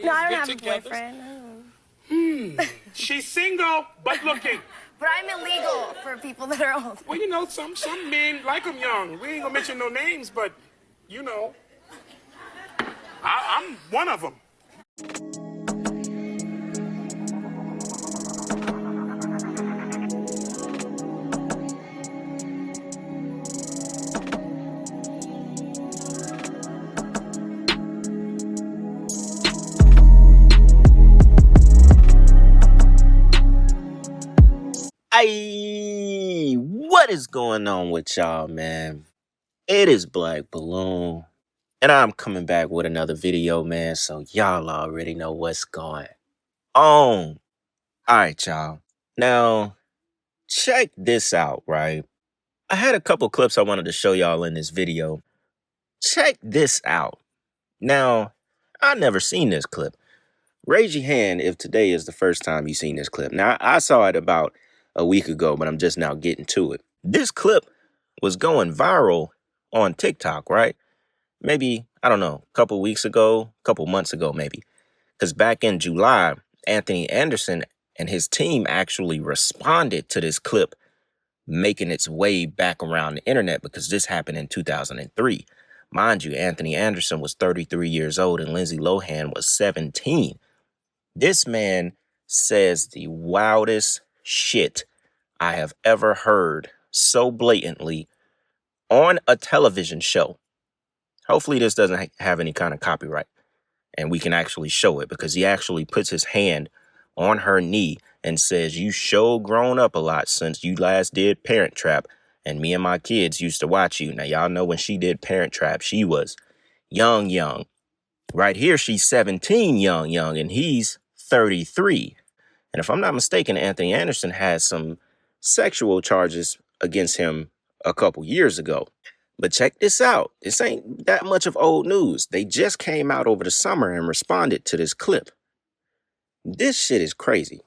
No, I don't Get have together. a boyfriend. She's single, but looking. But I'm illegal for people that are old. Well, you know, some men like them young. We ain't gonna mention no names, but, you know, I'm one of them. Hey, what is going on with y'all, man? It is Black Balloon, and I'm coming back with another video, man. So y'all already know what's going on. All right, y'all. Now, check this out, right? I had a couple clips I wanted to show y'all in this video. Check this out. Now, I never seen this clip. Raise your hand if today is the first time you've seen this clip. Now, I saw it about a week ago, but I'm just now getting to it. This clip was going viral on TikTok, right? Maybe, I don't know, a couple weeks ago, a couple months ago, maybe. Because back in July, Anthony Anderson and his team actually responded to this clip, making its way back around the internet because this happened in 2003. Mind you, Anthony Anderson was 33 years old and Lindsay Lohan was 17. This man says the wildest shit I have ever heard so blatantly on a television show. Hopefully this doesn't have any kind of copyright and we can actually show it because he actually puts his hand on her knee and says, "You sure grown up a lot since you last did Parent Trap, and me and my kids used to watch you." Now, y'all know when she did Parent Trap, she was young. Right here, she's 17, young, and he's 33. And if I'm not mistaken, Anthony Anderson had some sexual charges against him a couple years ago. But check this out. This ain't that much of old news. They just came out over the summer and responded to this clip. This shit is crazy.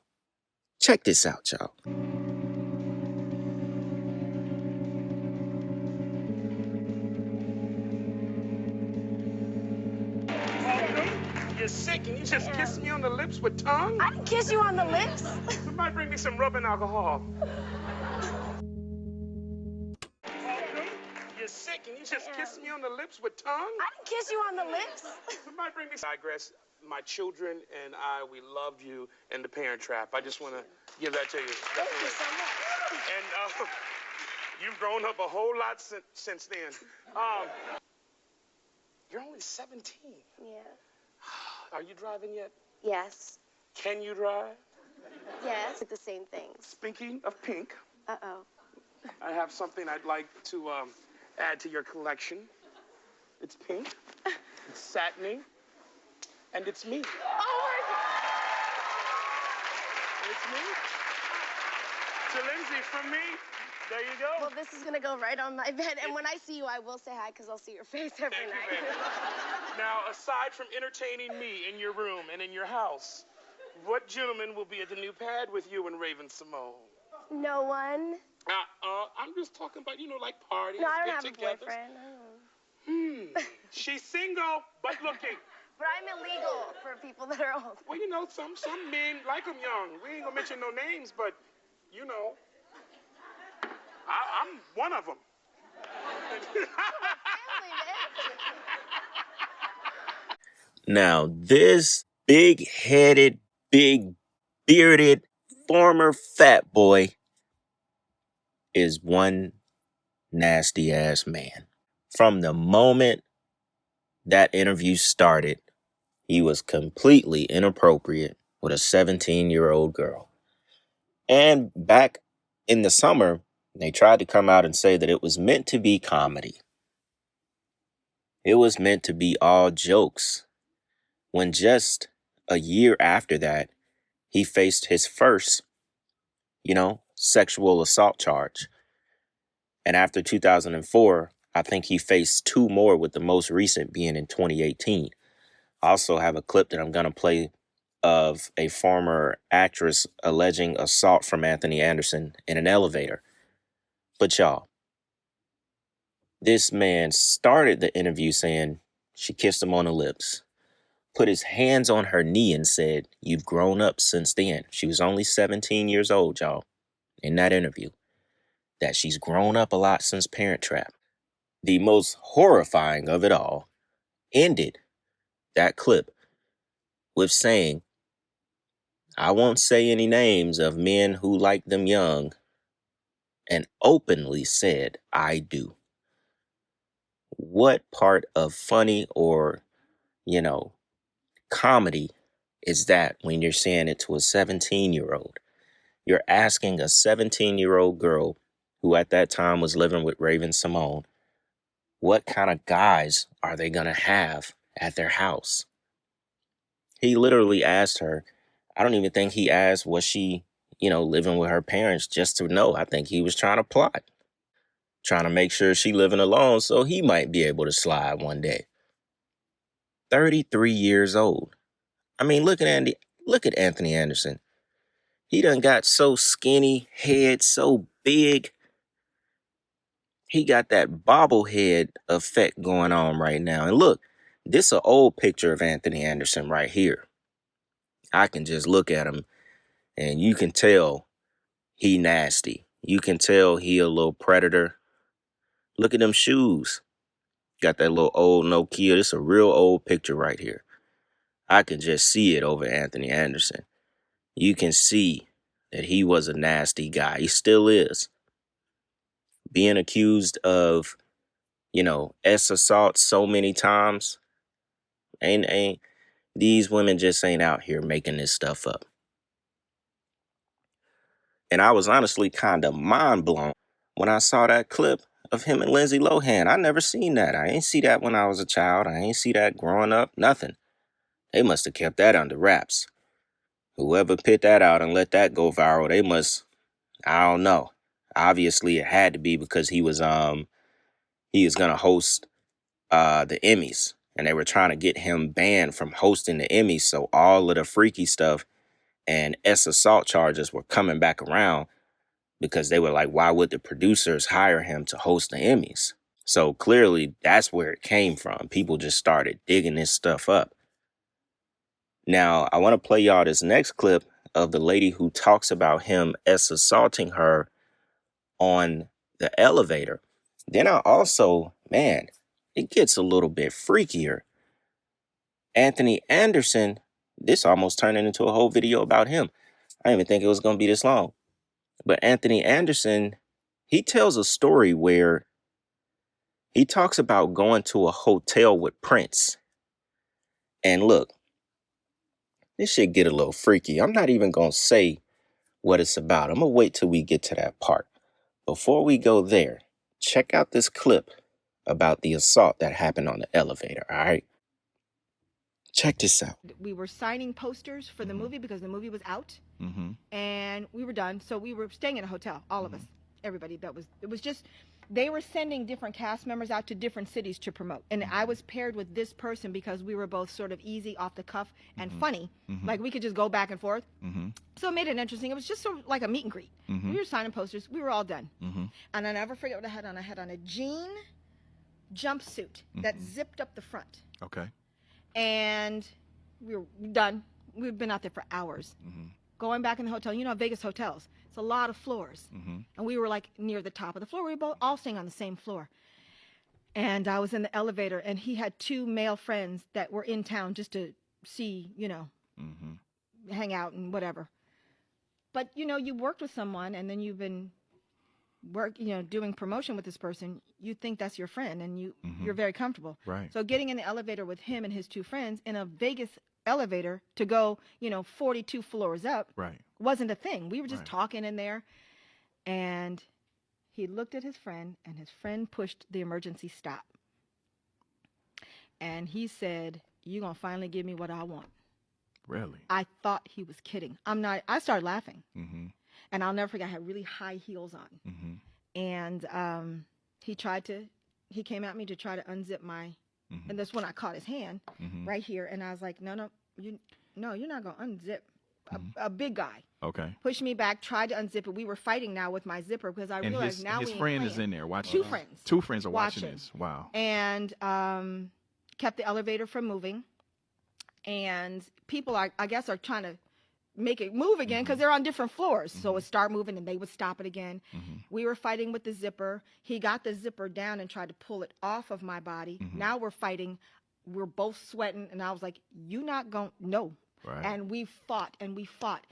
Check this out, y'all. You're sick and you just kissed me on the lips with tongue? I didn't kiss you on the lips. Somebody bring me some rubbing alcohol. You're sick and you just kissed me on the lips with tongue? I didn't kiss you on the lips. Somebody bring me some. I digress. My children and I, we loved you in the Parent Trap. I just want to give that to you. Thank you so much. And you've grown up a whole lot since then. You're only 17. Yeah. Are you driving yet? Yes. Can you drive? Yes. The same things. Speaking of pink, Uh-oh. I have something I'd like to add to your collection. It's pink, it's satiny, and it's me. Oh, It's me. To Lindsay, from me. There you go. well, this is going to go right on my bed. And when I see you, I will say hi because I'll see your face every Thank night. you, baby. Now, aside from entertaining me in your room and in your house, what gentleman will be at the new pad with you and Raven Simone? No one. I'm just talking about, like parties, No, I don't have get-togethers. a boyfriend. She's single, but looking. But I'm illegal for people that are old. Well, you know, some men like them young. We ain't gonna mention no names, but, I'm one of them. Now, this big-headed, big-bearded, former fat boy is one nasty-ass man. From the moment that interview started, he was completely inappropriate with a 17-year-old girl. And back in the summer, they tried to come out and say that it was meant to be comedy. It was meant to be all jokes. When just a year after that, he faced his first, sexual assault charge. And after 2004, I think he faced two more, with the most recent being in 2018. I also have a clip that I'm going to play of a former actress alleging assault from Anthony Anderson in an elevator. But y'all, this man started the interview saying she kissed him on the lips. put his hands on her knee and said, "You've grown up since then." She was only 17 years old, y'all, in that interview. That she's grown up a lot since Parent Trap. The most horrifying of it all ended that clip with saying, "I won't say any names of men who like them young," and openly said, "I do." What part of funny or, comedy is that when you're saying it to a 17-year-old? You're asking a 17-year-old girl who at that time was living with Raven Simone, what kind of guys are they going to have at their house? He literally asked her, I don't even think he asked, was she, living with her parents just to know. I think he was trying to plot, trying to make sure she living alone so he might be able to slide one day. 33 years old. I mean, look at Anthony Anderson. He done got so skinny, head so big. He got that bobblehead effect going on right now. And look, this is an old picture of Anthony Anderson right here. I can just look at him and you can tell he nasty. You can tell he a little predator. Look at them shoes. Got that little old Nokia. This is a real old picture right here. I can just see it over Anthony Anderson. You can see that he was a nasty guy. He still is. Being accused of, assault so many times. Ain't these women just ain't out here making this stuff up. And I was honestly kind of mind blown when I saw that clip of him and Lindsay Lohan. I never seen that. I ain't see that when I was a child. I ain't see that growing up. Nothing. They must have kept that under wraps. Whoever put that out and let that go viral, they must, I don't know. Obviously it had to be because he was gonna host the Emmys. And they were trying to get him banned from hosting the Emmys. So all of the freaky stuff and assault charges were coming back around because they were like, why would the producers hire him to host the Emmys? So clearly that's where it came from. People just started digging this stuff up. Now, I want to play y'all this next clip of the lady who talks about him assaulting her on the elevator. Then I also, it gets a little bit freakier. Anthony Anderson, this almost turned into a whole video about him. I didn't even think it was going to be this long. But Anthony Anderson, he tells a story where he talks about going to a hotel with Prince. And look, this shit get a little freaky. I'm not even going to say what it's about. I'm going to wait till we get to that part. Before we go there, check out this clip about the assault that happened on the elevator, all right? Check this out. We were signing posters for the movie because the movie was out, and we were done. So we were staying in a hotel, all of us, everybody. It was just, they were sending different cast members out to different cities to promote. And I was paired with this person because we were both sort of easy, off the cuff, and funny. Like we could just go back and forth. So it made it interesting. It was just sort of like a meet and greet. We were signing posters. We were all done. And I never forget what I had on. I had on a jean jumpsuit that zipped up the front. Okay. And we were done. We've been out there for hours. Going back in the hotel, Vegas hotels, it's a lot of floors. And we were like near the top of the floor. We were both all staying on the same floor. And I was in the elevator, and he had two male friends that were in town just to see, hang out and whatever. But, you worked with someone, and then you've been doing promotion with this person, you think that's your friend, and you're very comfortable. Right. So getting in the elevator with him and his two friends in a Vegas elevator to go, 42 floors up, wasn't a thing. We were just talking in there, and he looked at his friend, and his friend pushed the emergency stop. And he said, "You're going to finally give me what I want." Really? I thought he was kidding. I started laughing. And I'll never forget, I had really high heels on. And he came at me to try to unzip my, and that's when I caught his hand right here. And I was like, no, you're not going to unzip. A big guy. Okay. Pushed me back, tried to unzip it. We were fighting now with my zipper because I realized now his friend is in there watching. Two friends. Two friends are watching this. Wow. And kept the elevator from moving. and people are, I guess, are trying to make it move again because they're on different floors. So it start moving and they would stop it again. We were fighting with the zipper. He got the zipper down and tried to pull it off of my body. Now we're fighting. We're both sweating. And I was like, you not going, no. Right. And we fought and we fought.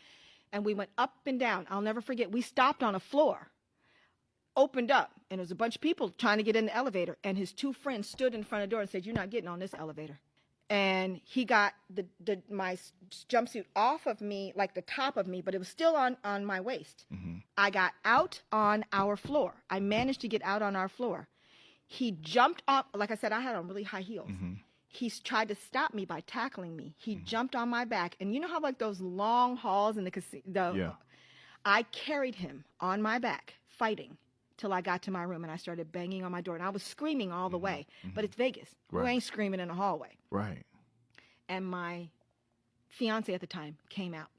And we went up and down. I'll never forget. We stopped on a floor, opened up, and there was a bunch of people trying to get in the elevator. And his two friends stood in front of the door and said, you're not getting on this elevator. And he got my jumpsuit off of me, like the top of me, but it was still on my waist. I got out on our floor. I managed to get out on our floor. He jumped up. Like I said, I had on really high heels. He's tried to stop me by tackling me. He jumped on my back. And you know how like those long halls in the casino? Yeah. I carried him on my back, fighting, till I got to my room and I started banging on my door. And I was screaming all the way. But it's Vegas. Right. You ain't screaming in a hallway. Right. And my fiance at the time came out.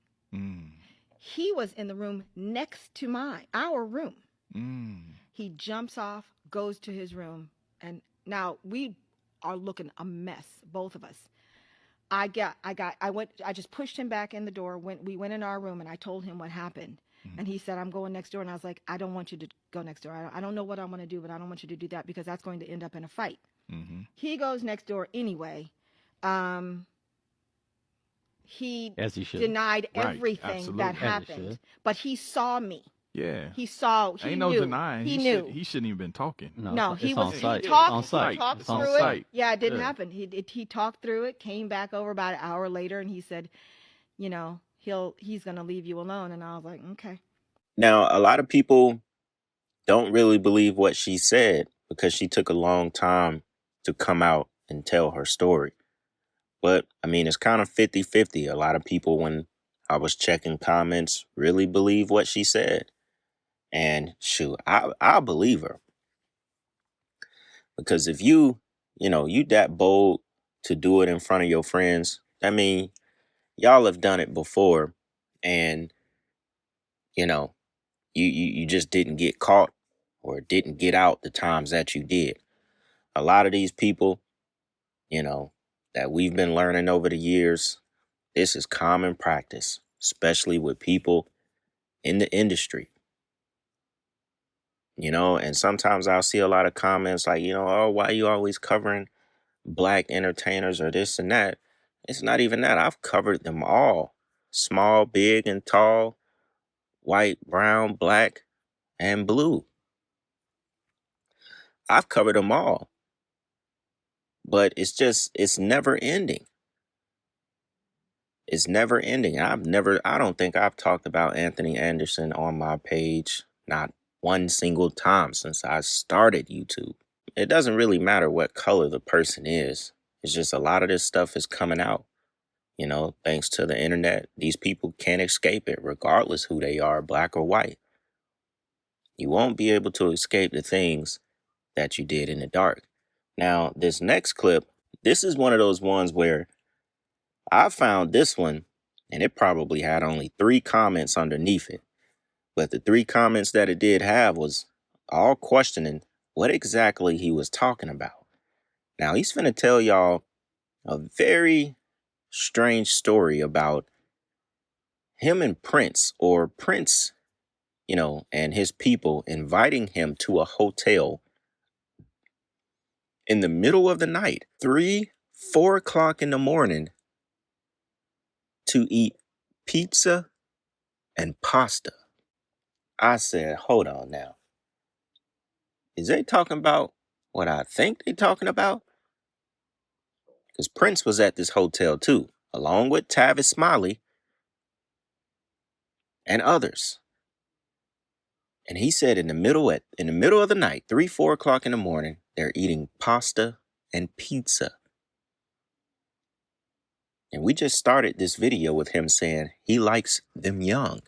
He was in the room next to our room. He jumps off, goes to his room, and now we are looking a mess, both of us. I just pushed him back in the door. We went in our room and I told him what happened. And he said, I'm going next door. And I was like, I don't want you to go next door. I don't know what I'm going to do, but I don't want you to do that because that's going to end up in a fight. He goes next door anyway. He denied everything that happened, but he saw me. Yeah. He saw. He Ain't knew. no denying. He knew. He shouldn't even been talking. No, he was. on site. He talked, on site. He talked It's on through site. it. Yeah, it didn't happen. He talked through it. Came back over about an hour later, and he said, you know, he's gonna leave you alone. And I was like, okay. Now, a lot of people don't really believe what she said because she took a long time to come out and tell her story. But, I mean, it's kind of 50-50. A lot of people, when I was checking comments, really believe what she said. And shoot, I believe her. Because if you that bold to do it in front of your friends, I mean, y'all have done it before. And, you just didn't get caught or didn't get out the times that you did. A lot of these people, that we've been learning over the years, this is common practice, especially with people in the industry. And sometimes I'll see a lot of comments like, oh, why are you always covering black entertainers or this and that? It's not even that. I've covered them all. Small, big, and tall, white, brown, black, and blue. I've covered them all. But it's never ending. It's never ending. I don't think I've talked about Anthony Anderson on my page, not one single time since I started YouTube. It doesn't really matter what color the person is. It's just a lot of this stuff is coming out. Thanks to the internet, these people can't escape it, regardless who they are, black or white. You won't be able to escape the things that you did in the dark. Now, this next clip, this is one of those ones where I found this one, and it probably had only 3 comments underneath it. But the 3 comments that it did have was all questioning what exactly he was talking about. Now, he's finna tell y'all a very strange story about him and Prince, or Prince, and his people inviting him to a hotel in the middle of the night, 3-4 o'clock in the morning, to eat pizza and pasta. I said, hold on now. Is they talking about what I think they talking about? Because Prince was at this hotel too, along with Tavis Smiley and others. And he said in the middle of the night, 3-4 o'clock in the morning, they're eating pasta and pizza. And we just started this video with him saying he likes them young.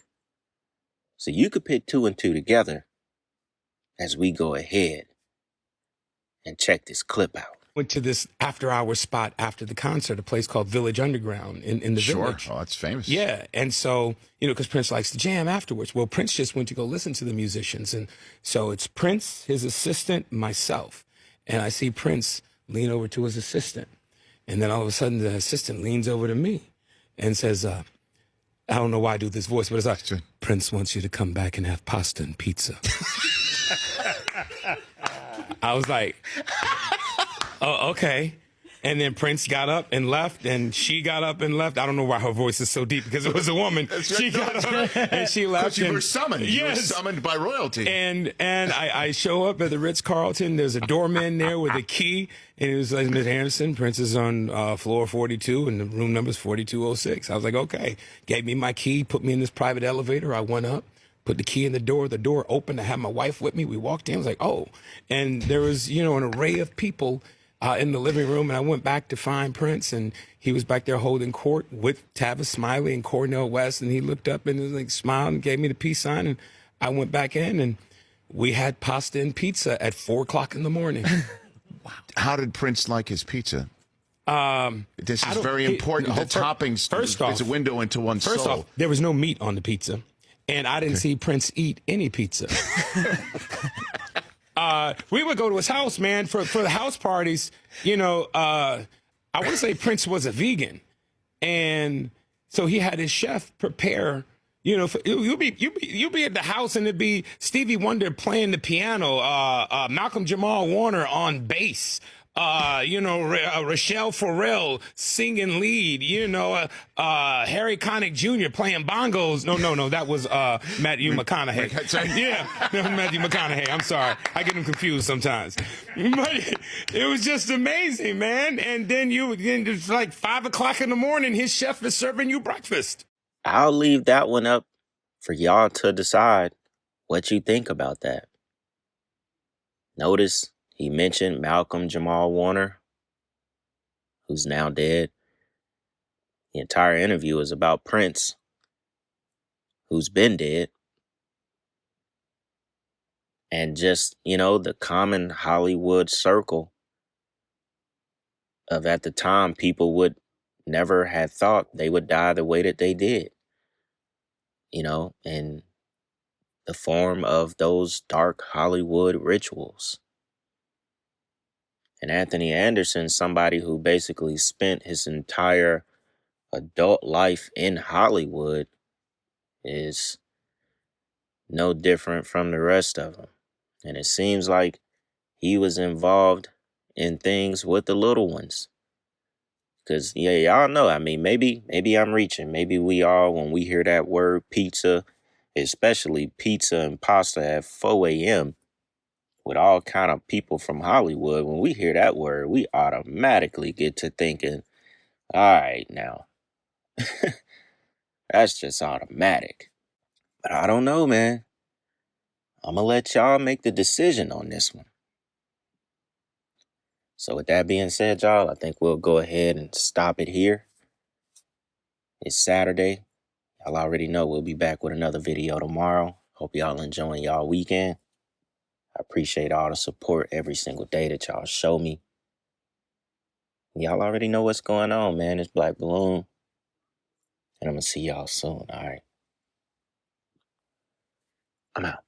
So you could put 2 and 2 together as we go ahead and check this clip out. Went to this after-hour spot after the concert, a place called Village Underground in the Village. Oh, that's famous. Yeah, and so, because Prince likes to jam afterwards. Well, Prince just went to go listen to the musicians. And so it's Prince, his assistant, myself. And I see Prince lean over to his assistant. And then all of a sudden, the assistant leans over to me and says, I don't know why I do this voice, but it's like, Prince wants you to come back and have pasta and pizza. I was like, oh, okay. And then Prince got up and left, and she got up and left. I don't know why her voice is so deep, because it was a woman. She got up and she left. Because you were summoned. Yes. You were summoned by royalty. And I show up at the Ritz-Carlton. There's a doorman there with a key. And it was like, Ms. Anderson, Prince is on floor 42, and the room number is 4206. I was like, okay. Gave me my key, put me in this private elevator. I went up, put the key in the door. The door opened. I had my wife with me. We walked in. I was like, oh. And there was, an array of people in the living room, and I went back to find Prince, and he was back there holding court with Tavis Smiley and Cornel West, and he looked up and was like, smiled and gave me the peace sign, and I went back in, and we had pasta and pizza at 4 o'clock in the morning. Wow. How did Prince like his pizza? This is very important. The toppings first off, is a window into one's soul. First off, there was no meat on the pizza, and I didn't see Prince eat any pizza. We would go to his house, man, for the house parties. I want to say Prince was a vegan, and so he had his chef prepare. You'll be at the house, and it'd be Stevie Wonder playing the piano, Malcolm Jamal Warner on bass, Rochelle Farrell singing lead, Harry Connick Jr. playing bongos. No, that was Matthew McConaughey. Yeah, no, Matthew McConaughey. I'm sorry, I get him confused sometimes. But it was just amazing, man. And then it's like 5 o'clock in the morning. His chef is serving you breakfast. I'll leave that one up for y'all to decide what you think about that. Notice he mentioned Malcolm Jamal Warner, who's now dead. The entire interview is about Prince, who's been dead. And just, the common Hollywood circle of, at the time, people would never have thought they would die the way that they did. In the form of those dark Hollywood rituals. And Anthony Anderson, somebody who basically spent his entire adult life in Hollywood, is no different from the rest of them. And it seems like he was involved in things with the little ones. Because, y'all know, maybe I'm reaching. Maybe we all, when we hear that word pizza, especially pizza and pasta at 4 a.m., with all kind of people from Hollywood, when we hear that word, we automatically get to thinking, all right, now, that's just automatic. But I don't know, man. I'm going to let y'all make the decision on this one. So with that being said, y'all, I think we'll go ahead and stop it here. It's Saturday. Y'all already know we'll be back with another video tomorrow. Hope y'all enjoying y'all weekend. I appreciate all the support every single day that y'all show me. Y'all already know what's going on, man. It's Black Balloon. And I'm going to see y'all soon, all right? I'm out.